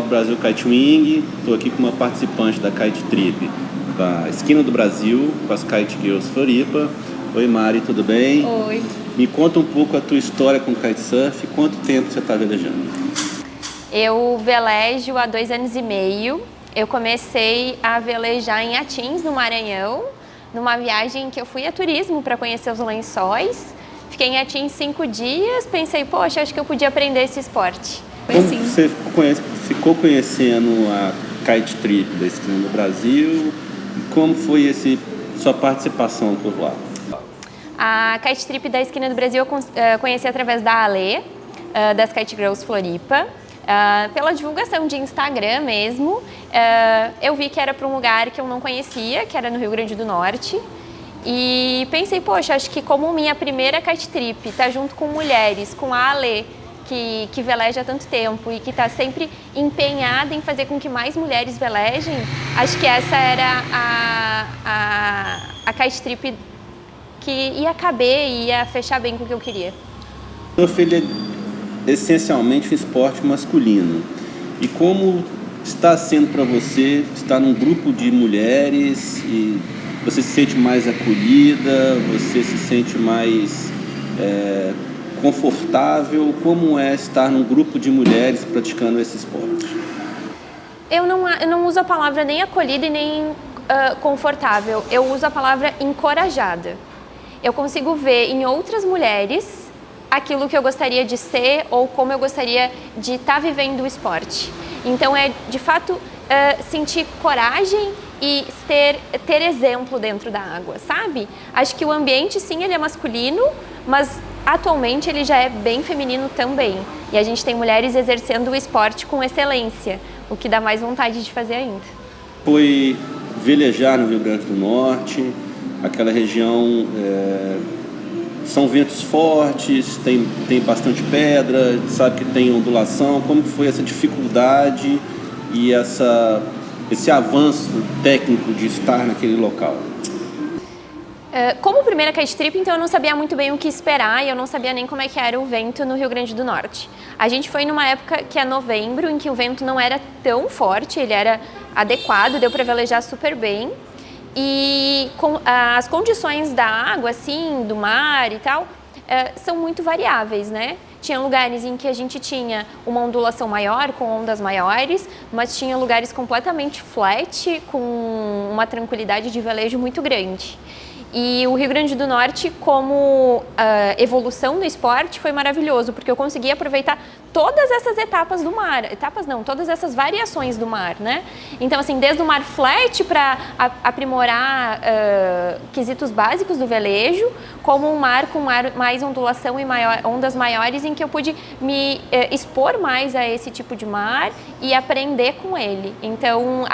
Brasil Kitewing. Estou aqui com uma participante da Kite Trip da Esquina do Brasil, com as Kite Girls Floripa. Oi Mari, tudo bem? Oi. Me conta um pouco a tua história com kitesurf. Quanto tempo você está velejando? Eu velejo há 2 anos e meio. Eu comecei a velejar em Atins, no Maranhão, numa viagem que eu fui a turismo para conhecer os lençóis. Fiquei em Atins 5 dias, pensei, poxa, acho que eu podia aprender esse esporte. Como você ficou conhecendo a Kite Trip da Esquina do Brasil? Como foi sua participação por lá? A Kite Trip da Esquina do Brasil eu conheci através da Ale, das Kite Girls Floripa. Pela divulgação de Instagram mesmo, eu vi que era para um lugar que eu não conhecia, que era no Rio Grande do Norte. E pensei, poxa, acho que como minha primeira Kite Trip tá junto com mulheres, com a Ale, que veleja há tanto tempo e que está sempre empenhada em fazer com que mais mulheres velejem, acho que essa era a Kite Trip que ia caber e ia fechar bem com o que eu queria. Surf é essencialmente um esporte masculino. E como está sendo para você estar num grupo de mulheres e você se sente mais acolhida, você se sente mais confortável? Como é estar num grupo de mulheres praticando esse esporte? Eu não uso a palavra nem acolhida e nem confortável, eu uso a palavra encorajada. Eu consigo ver em outras mulheres aquilo que eu gostaria de ser ou como eu gostaria de estar vivendo o esporte. Então é, de fato, sentir coragem e ter exemplo dentro da água, sabe? Acho que o ambiente, sim, ele é masculino, mas atualmente ele já é bem feminino também. E a gente tem mulheres exercendo o esporte com excelência, o que dá mais vontade de fazer ainda. Foi velejar no Rio Grande do Norte, aquela região, são ventos fortes, tem bastante pedra, sabe que tem ondulação. Como foi essa dificuldade e esse avanço técnico de estar naquele local? Como primeira Kite Trip, então eu não sabia muito bem o que esperar e eu não sabia nem como é que era o vento no Rio Grande do Norte. A gente foi numa época que é novembro, em que o vento não era tão forte, ele era adequado, deu para velejar super bem. E as condições da água, assim, do mar e tal, são muito variáveis, né? Tinha lugares em que a gente tinha uma ondulação maior, com ondas maiores, mas tinha lugares completamente flat, com uma tranquilidade de velejo muito grande. E o Rio Grande do Norte, como evolução do esporte, foi maravilhoso, porque eu consegui aproveitar todas essas etapas do mar, todas essas variações do mar, né? Então, assim, desde o mar flat para aprimorar quesitos básicos do velejo, como um mar com mais ondulação e ondas maiores, em que eu pude me expor mais a esse tipo de mar e aprender com ele. Então,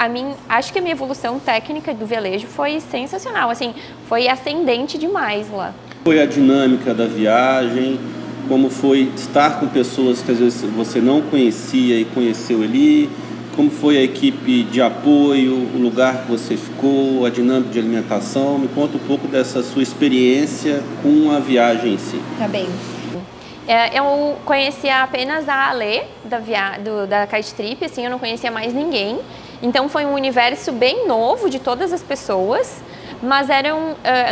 acho que a minha evolução técnica do velejo foi sensacional, assim, foi ascendente demais lá. Foi a dinâmica da viagem? Como foi estar com pessoas que às vezes você não conhecia e conheceu ali? Como foi a equipe de apoio, o lugar que você ficou, a dinâmica de alimentação? Me conta um pouco dessa sua experiência com a viagem em si. Tá bem. Eu conhecia apenas a Ale da Kite Trip, assim, eu não conhecia mais ninguém. Então foi um universo bem novo de todas as pessoas, mas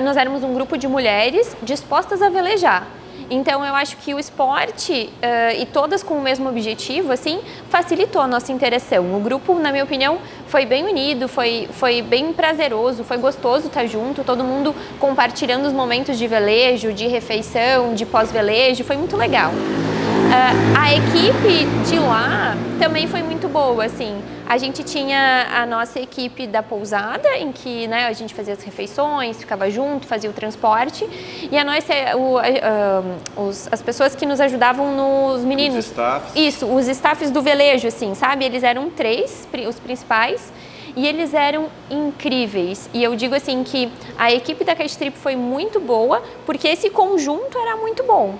nós éramos um grupo de mulheres dispostas a velejar. Então eu acho que o esporte, e todas com o mesmo objetivo, assim, facilitou a nossa interação. O grupo, na minha opinião, foi bem unido, foi bem prazeroso, foi gostoso estar junto, todo mundo compartilhando os momentos de velejo, de refeição, de pós-velejo, foi muito legal. A equipe de lá também foi muito boa, assim. A gente tinha a nossa equipe da pousada, em que, né, a gente fazia as refeições, ficava junto, fazia o transporte. E a nossa, as pessoas que nos ajudavam nos meninos. Os staffs. Isso, os staffs do velejo, assim, sabe? Eles eram 3, os principais. E eles eram incríveis. E eu digo assim que a equipe da Kite Trip foi muito boa, porque esse conjunto era muito bom.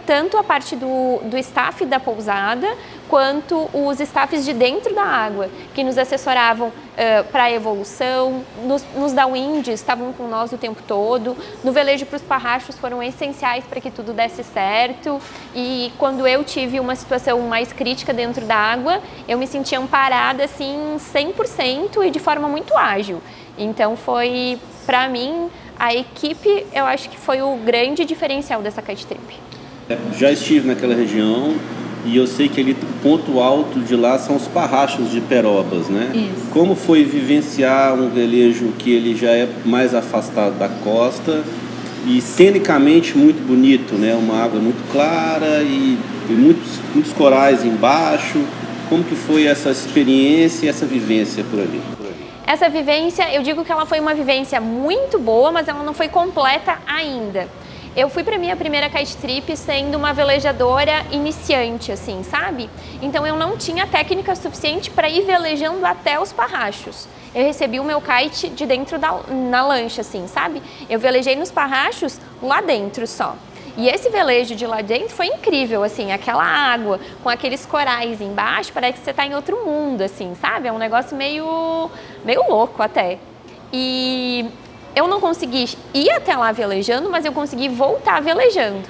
Tanto a parte do staff da pousada, quanto os staffs de dentro da água, que nos assessoravam para a evolução, nos downwinds estavam com nós o tempo todo, no velejo para os parrachos foram essenciais para que tudo desse certo, e quando eu tive uma situação mais crítica dentro da água, eu me sentia amparada assim 100% e de forma muito ágil. Então foi, para mim, a equipe, eu acho que foi o grande diferencial dessa kite trip. Já estive naquela região e eu sei que ali o ponto alto de lá são os parrachos de Perobas, né? Isso. Como foi vivenciar um velejo que ele já é mais afastado da costa e cenicamente muito bonito, né? Uma água muito clara e muitos corais embaixo. Como que foi essa experiência e essa vivência por ali? Essa vivência, eu digo que ela foi uma vivência muito boa, mas ela não foi completa ainda. Eu fui para minha primeira kite trip sendo uma velejadora iniciante, assim, sabe? Então eu não tinha técnica suficiente para ir velejando até os parrachos. Eu recebi o meu kite de dentro na lancha, assim, sabe? Eu velejei nos parrachos lá dentro só. E esse velejo de lá dentro foi incrível, assim, aquela água com aqueles corais embaixo, parece que você está em outro mundo, assim, sabe? É um negócio meio louco até. E eu não consegui ir até lá velejando, mas eu consegui voltar velejando.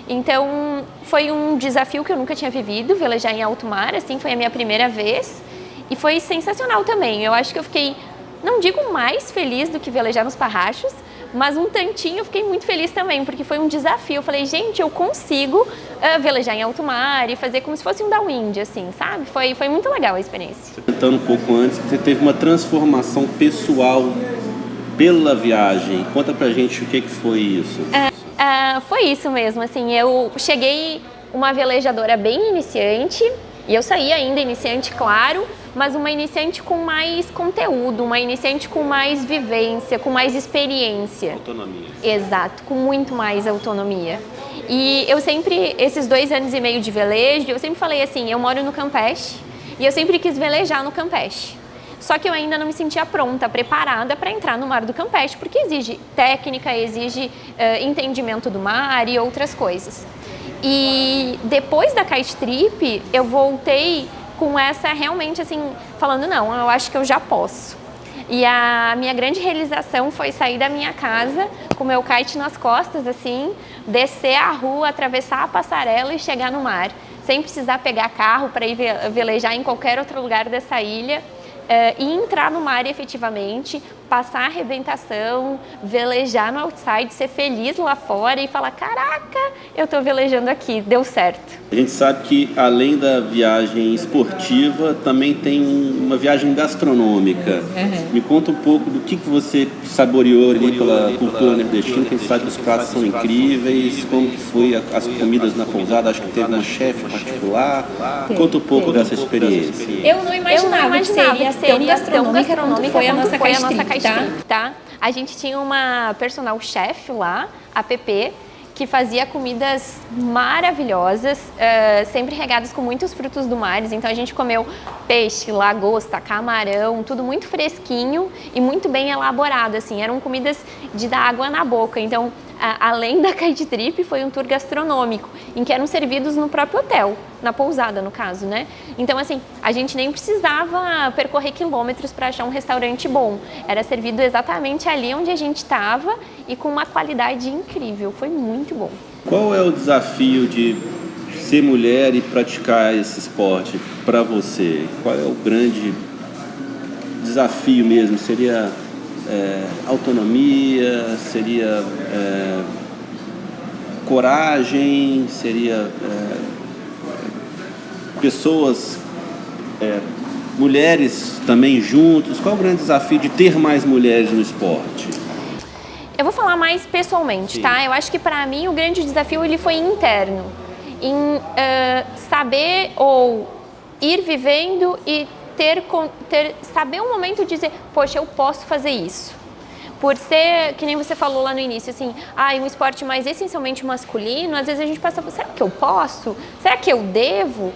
Então, foi um desafio que eu nunca tinha vivido, velejar em alto mar, assim, foi a minha primeira vez. E foi sensacional também. Eu acho que eu fiquei, não digo mais feliz do que velejar nos parrachos, mas um tantinho eu fiquei muito feliz também, porque foi um desafio. Eu falei, gente, eu consigo velejar em alto mar e fazer como se fosse um downwind, assim, sabe? Foi muito legal a experiência. Contando um pouco antes, você teve uma transformação pessoal pela viagem. Conta pra gente o que foi isso. Foi isso mesmo, assim, eu cheguei uma velejadora bem iniciante, e eu saí ainda iniciante, claro, mas uma iniciante com mais conteúdo, uma iniciante com mais vivência, com mais experiência. Autonomia. Exato, com muito mais autonomia. E eu sempre, esses 2 anos e meio de velejo, eu sempre falei assim, eu moro no Campeche, e eu sempre quis velejar no Campeche. Só que eu ainda não me sentia pronta, preparada para entrar no mar do Campeche, porque exige técnica, exige entendimento do mar e outras coisas. E depois da kite trip, eu voltei com essa realmente assim, falando, não, eu acho que eu já posso. E a minha grande realização foi sair da minha casa com o meu kite nas costas, assim, descer a rua, atravessar a passarela e chegar no mar, sem precisar pegar carro para ir velejar em qualquer outro lugar dessa ilha. E entrar no mar efetivamente, passar a arrebentação, velejar no outside, ser feliz lá fora e falar, caraca, eu tô velejando aqui, deu certo. A gente sabe que além da viagem esportiva, também tem uma viagem gastronômica. Me conta um pouco do que você saboreou ali pela cultura nordestina, que a gente sabe que os pratos são incríveis, como que foi as comidas na pousada, acho que teve uma chefe particular. Conta um pouco dessa experiência. Eu não imaginava que seria tão gastronômica quanto foi a nossa kite trip, tá? A gente tinha uma personal chef lá, a Pepe, que fazia comidas maravilhosas, sempre regadas com muitos frutos do mar. Então a gente comeu peixe, lagosta, camarão, tudo muito fresquinho e muito bem elaborado, assim. Eram comidas de dar água na boca. Então, além da kite trip, foi um tour gastronômico, em que eram servidos no próprio hotel, na pousada, no caso, né? Então, assim, a gente nem precisava percorrer quilômetros para achar um restaurante bom. Era servido exatamente ali onde a gente estava e com uma qualidade incrível. Foi muito bom. Qual é o desafio de ser mulher e praticar esse esporte para você? Qual é o grande desafio mesmo? Seria autonomia? Seria coragem? Seria pessoas, mulheres também juntos? Qual é o grande desafio de ter mais mulheres no esporte? Eu vou falar mais pessoalmente, tá? Eu acho que para mim o grande desafio ele foi interno, em saber ou ir vivendo e saber um momento de dizer, poxa, eu posso fazer isso. Por ser, que nem você falou lá no início, assim, um esporte mais essencialmente masculino, às vezes a gente passa por, será que eu posso? Será que eu devo?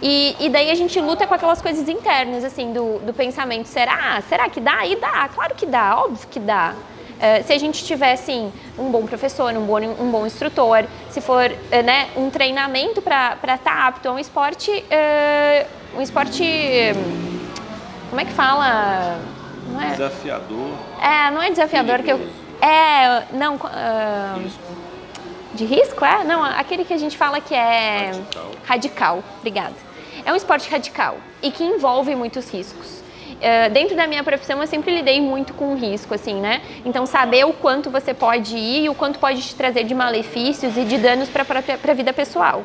E daí a gente luta com aquelas coisas internas, assim, do pensamento, será que dá? E dá, claro que dá, óbvio que dá. Se a gente tiver, assim, um bom professor, um bom instrutor, se for um treinamento para estar apto a um esporte, como é que fala? Não é desafiador. Não é desafiador, de risco, Não, aquele que a gente fala que é radical. Obrigada. É um esporte radical e que envolve muitos riscos. Dentro da minha profissão, eu sempre lidei muito com risco, assim, né? Então, saber o quanto você pode ir e o quanto pode te trazer de malefícios e de danos para a vida pessoal.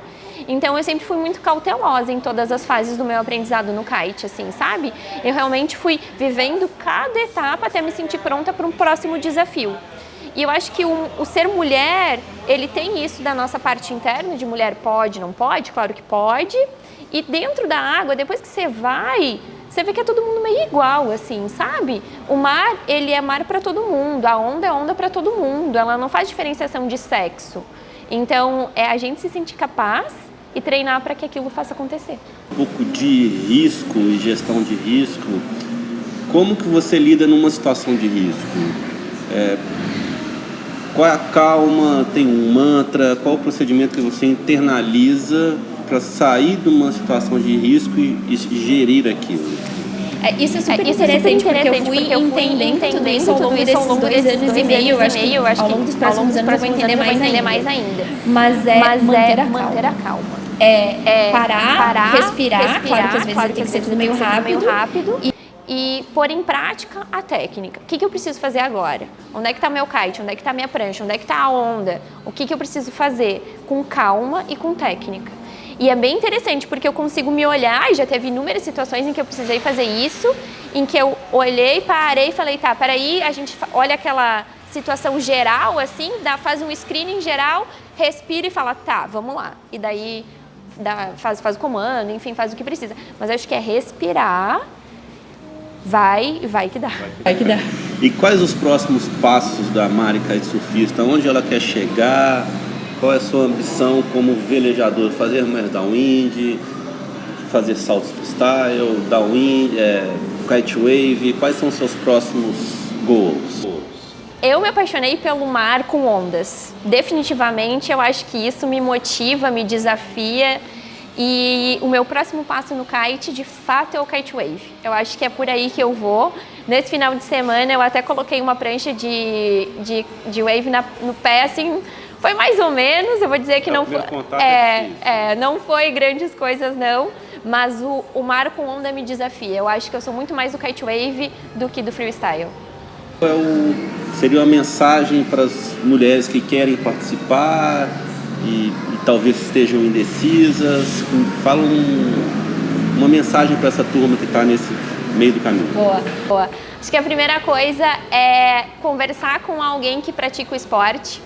Então, eu sempre fui muito cautelosa em todas as fases do meu aprendizado no kite, assim, sabe? Eu realmente fui vivendo cada etapa até me sentir pronta para um próximo desafio. E eu acho que o ser mulher, ele tem isso da nossa parte interna, de mulher pode, não pode, claro que pode. E dentro da água, depois que você vai, você vê que é todo mundo meio igual, assim, sabe? O mar, ele é mar para todo mundo, a onda é onda para todo mundo, ela não faz diferenciação de sexo. Então, é a gente se sentir capaz e treinar para que aquilo faça acontecer. Um pouco de risco e gestão de risco, como que você lida numa situação de risco? Qual é a calma? Tem um mantra? Qual o procedimento que você internaliza para sair de uma situação de risco e gerir aquilo? Isso é super interessante, porque eu fui entendendo tudo isso ao longo desses 2 anos e meio. Eu acho que ao longo dos próximos anos eu vou entender mais ainda. Mas manter a calma. Parar, respirar. Claro que às vezes tem que ser tudo meio rápido. E pôr em prática a técnica. O que eu preciso fazer agora? Onde é que está meu kite? Onde é que está minha prancha? Onde é que está a onda? O que eu preciso fazer? Com calma e com técnica. E é bem interessante, porque eu consigo me olhar, e já teve inúmeras situações em que eu precisei fazer isso, em que eu olhei, parei e falei, tá, peraí, a gente olha aquela situação geral, assim, faz um screening geral, respira e fala, tá, vamos lá. E daí faz o comando, enfim, faz o que precisa. Mas eu acho que é respirar, vai que dá. Vai que dá. E quais os próximos passos da Mari kitesurfista? Onde ela quer chegar? Qual é a sua ambição como velejador? Fazer mais downwind, fazer salto freestyle, downwind, kite wave? Quais são os seus próximos goals? Eu me apaixonei pelo mar com ondas. Definitivamente, eu acho que isso me motiva, me desafia. E o meu próximo passo no kite, de fato, é o kite wave. Eu acho que é por aí que eu vou. Nesse final de semana, eu até coloquei uma prancha de wave no pé, assim. Foi mais ou menos, eu vou dizer que não foi. Não foi grandes coisas, não. Mas o mar com onda me desafia. Eu acho que eu sou muito mais do kite wave do que do freestyle. Seria uma mensagem para as mulheres que querem participar e talvez estejam indecisas? Fala uma mensagem para essa turma que está nesse meio do caminho. Boa. Acho que a primeira coisa é conversar com alguém que pratica o esporte,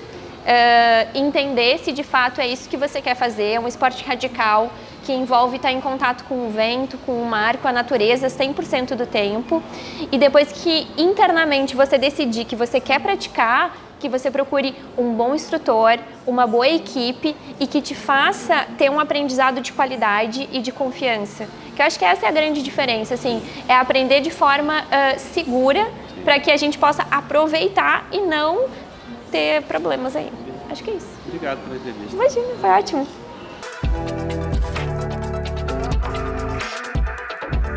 entender se de fato é isso que você quer fazer. É um esporte radical que envolve estar em contato com o vento, com o mar, com a natureza 100% do tempo. E depois que internamente você decidir que você quer praticar, que você procure um bom instrutor, uma boa equipe e que te faça ter um aprendizado de qualidade e de confiança. Que eu acho que essa é a grande diferença, assim, é aprender de forma segura para que a gente possa aproveitar e não ter problemas aí. Acho que é isso. Obrigado pela entrevista. Imagina, foi ótimo.